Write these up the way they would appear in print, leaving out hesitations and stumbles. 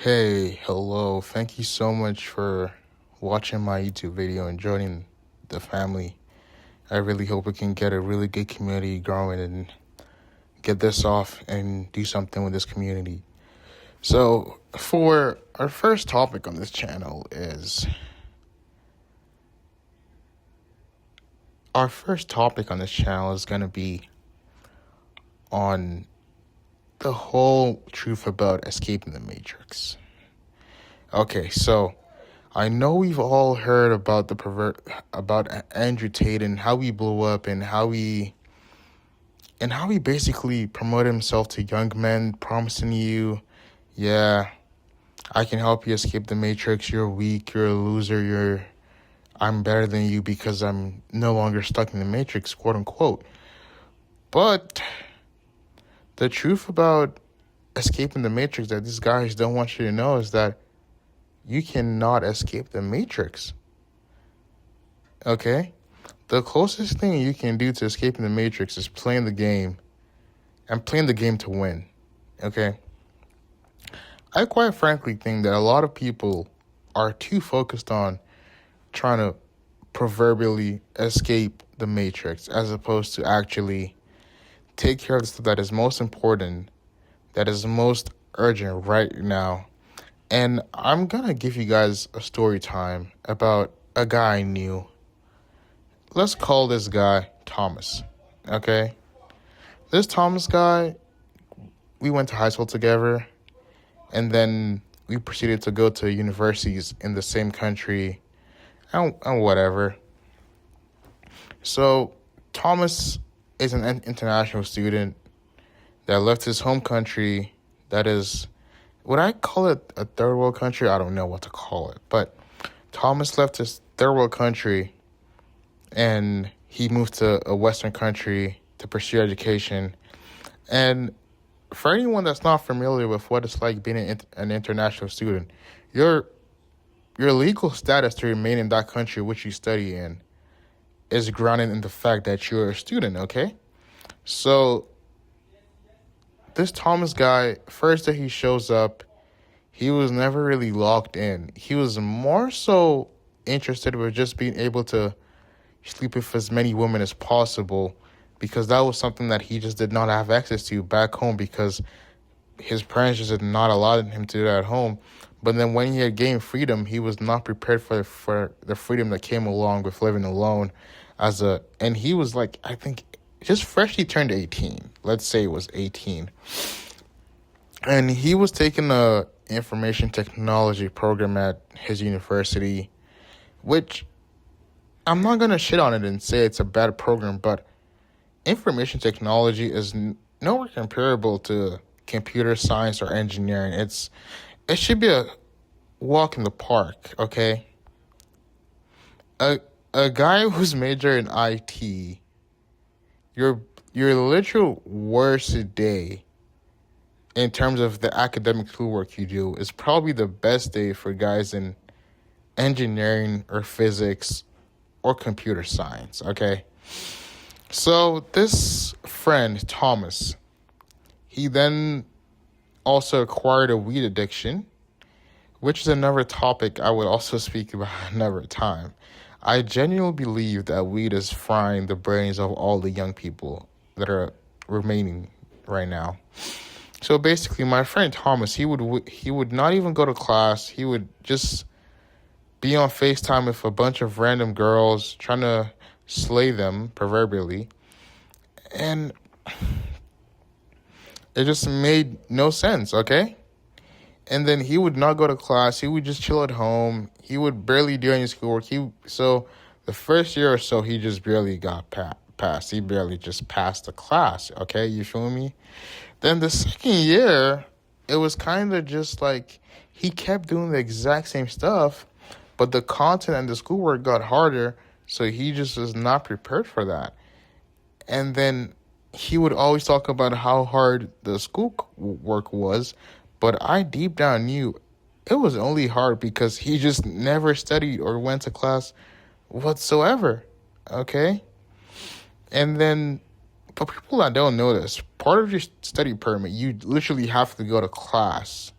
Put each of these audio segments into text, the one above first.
Hey, hello. Thank you so much for watching my YouTube video and joining the family. I really hope we can get a really good community growing and get this off and do something with this community. So, for our first topic on this channel is going to be on the whole truth about escaping the Matrix. Okay, so I know we've all heard about about Andrew Tate and how he blew up and how he basically promoted himself to young men, promising you, yeah, I can help you escape the Matrix. You're weak. You're a loser. I'm better than you because I'm no longer stuck in the Matrix, quote unquote. But the truth about escaping the Matrix that these guys don't want you to know is that you cannot escape the Matrix. Okay? The closest thing you can do to escaping the Matrix is playing the game and playing the game to win. Okay? I quite frankly think that a lot of people are too focused on trying to proverbially escape the Matrix as opposed to actually take care of the stuff that is most important, that is most urgent right now. And I'm going to give you guys a story time about a guy I knew. Let's call this guy Thomas, okay? This Thomas guy, we went to high school together, and then we proceeded to go to universities in the same country and whatever. So Thomas is an international student that left his home country. That is, would I call it a third world country? I don't know what to call it. But Thomas left his third world country and he moved to a Western country to pursue education. And for anyone that's not familiar with what it's like being an international student, your legal status to remain in that country which you study in is grounded in the fact that you're a student, okay? So this Thomas guy, first day he shows up, he was never really locked in. He was more so interested with just being able to sleep with as many women as possible because that was something that he just did not have access to back home because his parents just did not allow him to do that at home. But then when he had gained freedom, he was not prepared for the freedom that came along with living alone and he was like, I think, just freshly turned 18. Let's say it was 18. And he was taking a information technology program at his university, which I'm not going to shit on it and say it's a bad program, but information technology is nowhere comparable to computer science or engineering. It should be a walk in the park, okay? A guy who's majored in IT, your literal worst day in terms of the academic schoolwork you do is probably the best day for guys in engineering or physics or computer science, okay? So this friend, Thomas, he then also acquired a weed addiction, which is another topic I would also speak about another time. I genuinely believe that weed is frying the brains of all the young people that are remaining right now. So basically, my friend Thomas, he would not even go to class. He would just be on FaceTime with a bunch of random girls, trying to slay them, proverbially. And it just made no sense, okay? And then he would not go to class. He would just chill at home. He would barely do any schoolwork. So the first year or so, he just barely got passed. He barely just passed the class, okay? You feel me? Then the second year, it was kind of just like he kept doing the exact same stuff, but the content and the schoolwork got harder, so he just was not prepared for that. And then he would always talk about how hard the school work was, but I deep down knew it was only hard because he just never studied or went to class whatsoever, okay? And then, for people that don't know this, part of your study permit, you literally have to go to class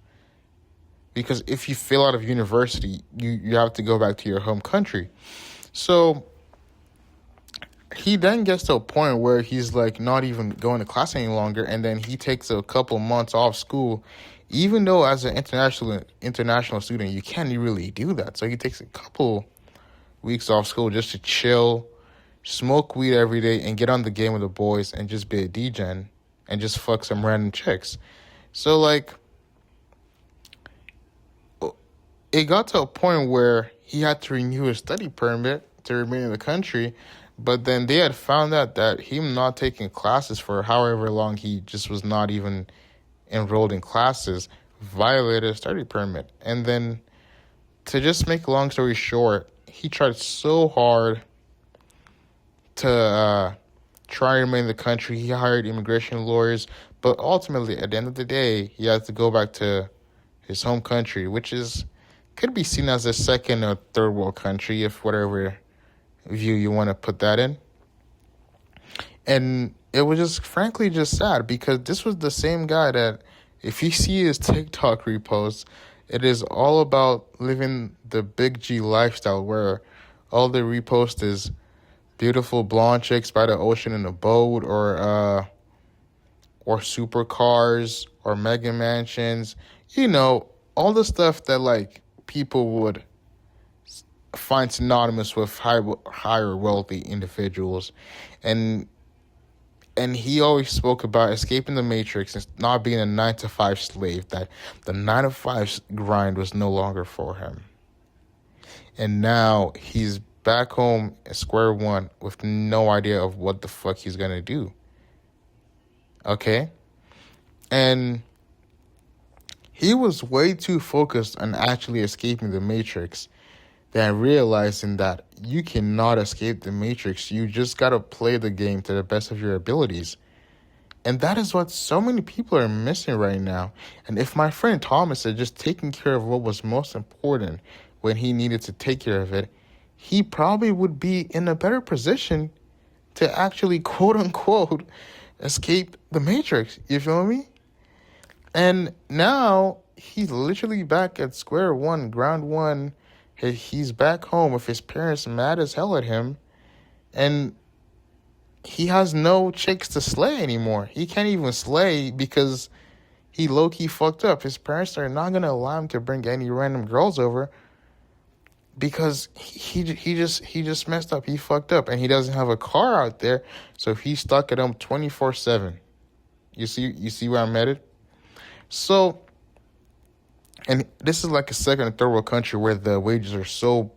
because if you fail out of university, you have to go back to your home country. So he then gets to a point where he's like not even going to class any longer, and then he takes a couple months off school, even though as an international student you can't really do that. So he takes a couple weeks off school just to chill, smoke weed every day, and get on the game with the boys and just be a degen and just fuck some random chicks. So like, it got to a point where he had to renew his study permit to remain in the country, but then they had found out that him not taking classes for however long he just was not even enrolled in classes violated his study permit. And then, to just make a long story short, he tried so hard to try and remain in the country. He hired immigration lawyers, but ultimately, at the end of the day, he had to go back to his home country, which could be seen as a second or third world country, if whatever view you want to put that in. And it was just frankly just sad, because this was the same guy that, if you see his TikTok reposts, it is all about living the big G lifestyle, where all the repost is beautiful blonde chicks by the ocean in a boat, or supercars, or mega mansions, all the stuff that like people would find synonymous with higher wealthy individuals. And he always spoke about escaping the matrix and not being a 9-to-5 slave, that the 9-to-5 grind was no longer for him. And now he's back home at square one with no idea of what the fuck he's going to do. Okay? And he was way too focused on actually escaping the matrix than realizing that you cannot escape the matrix. You just got to play the game to the best of your abilities. And that is what so many people are missing right now. And if my friend Thomas had just taken care of what was most important when he needed to take care of it, he probably would be in a better position to actually, quote unquote, escape the matrix. You feel me? And now he's literally back at square one, ground one. He's back home with his parents mad as hell at him. And he has no chicks to slay anymore. He can't even slay because he low-key fucked up. His parents are not going to allow him to bring any random girls over because he just messed up. He fucked up, and he doesn't have a car out there, so he's stuck at home 24/7. You see where I'm headed? So, and this is like a second or third world country where the wages are so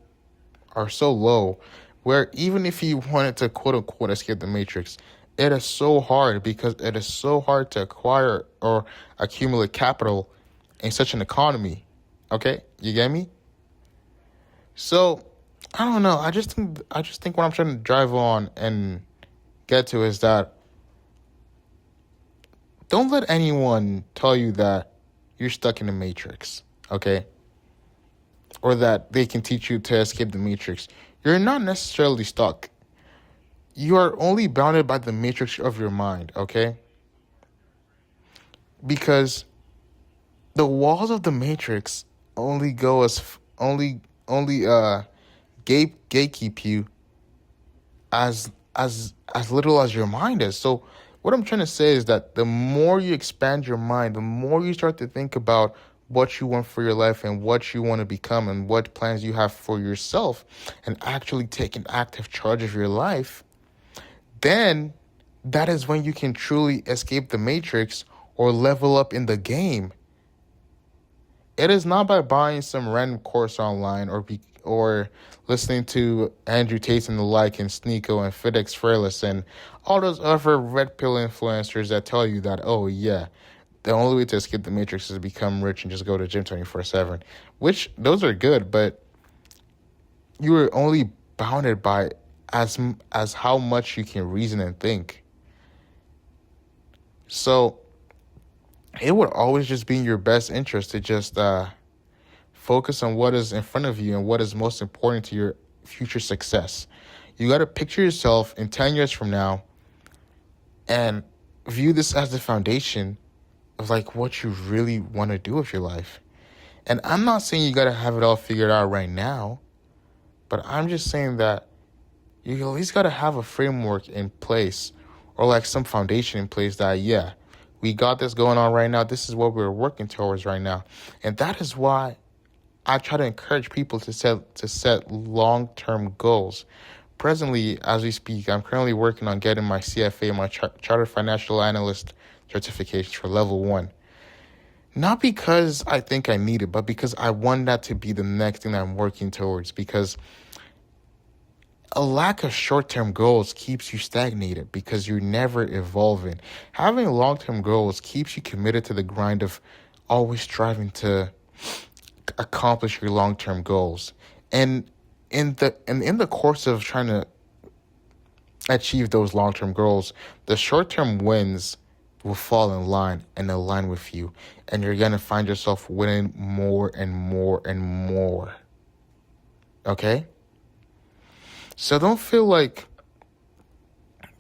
low, where even if you wanted to quote unquote escape the matrix, it is so hard, because it is so hard to acquire or accumulate capital in such an economy. Okay, you get me? So I don't know. I just think what I'm trying to drive on and get to is that don't let anyone tell you that you're stuck in the matrix, okay? Or that they can teach you to escape the matrix. You're not necessarily stuck. You are only bounded by the matrix of your mind, okay? Because the walls of the matrix only gatekeep you as little as your mind is. So what I'm trying to say is that the more you expand your mind, the more you start to think about what you want for your life and what you want to become and what plans you have for yourself, and actually take an active charge of your life, then that is when you can truly escape the matrix or level up in the game. It is not by buying some random course online or listening to Andrew Tate and the like, and Sneeko and FedEx Fearless and all those other red pill influencers that tell you that, oh yeah, the only way to escape the matrix is to become rich and just go to the gym 24/7. Which, those are good, but you are only bounded by as how much you can reason and think. So it would always just be in your best interest to just focus on what is in front of you and what is most important to your future success. You got to picture yourself in 10 years from now and view this as the foundation of like what you really want to do with your life. And I'm not saying you got to have it all figured out right now, but I'm just saying that you at least got to have a framework in place or like some foundation in place that, yeah, we got this going on right now. This is what we're working towards right now. And that is why I try to encourage people to set long-term goals. Presently, as we speak, I'm currently working on getting my CFA, my Chartered Financial Analyst certifications for level 1. Not because I think I need it, but because I want that to be the next thing that I'm working towards. Because a lack of short-term goals keeps you stagnated because you're never evolving. Having long-term goals keeps you committed to the grind of always striving to accomplish your long-term goals. And in the course of trying to achieve those long-term goals, the short-term wins will fall in line and align with you, and you're gonna find yourself winning more and more and more. Okay? So don't feel like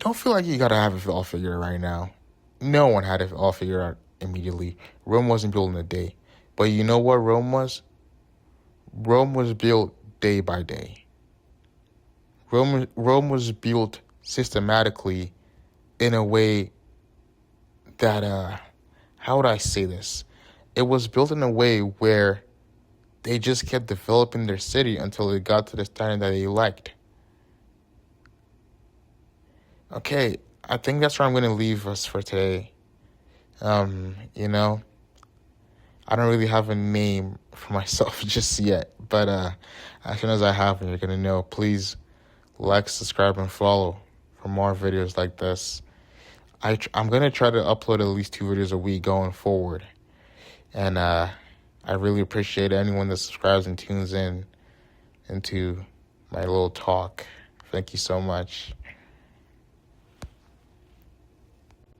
you gotta have it all figured out right now. No one had it all figured out immediately. Rome wasn't built in a day. But you know what Rome was? Rome was built day by day. Rome was built systematically in a way that, how would I say this? It was built in a way where they just kept developing their city until it got to the standard that they liked. Okay, I think that's where I'm going to leave us for today. You know, I don't really have a name for myself just yet, but as soon as I have it, you're going to know. Please like, subscribe, and follow for more videos like this. I'm going to try to upload at least 2 videos a week going forward. And I really appreciate anyone that subscribes and tunes in into my little talk. Thank you so much.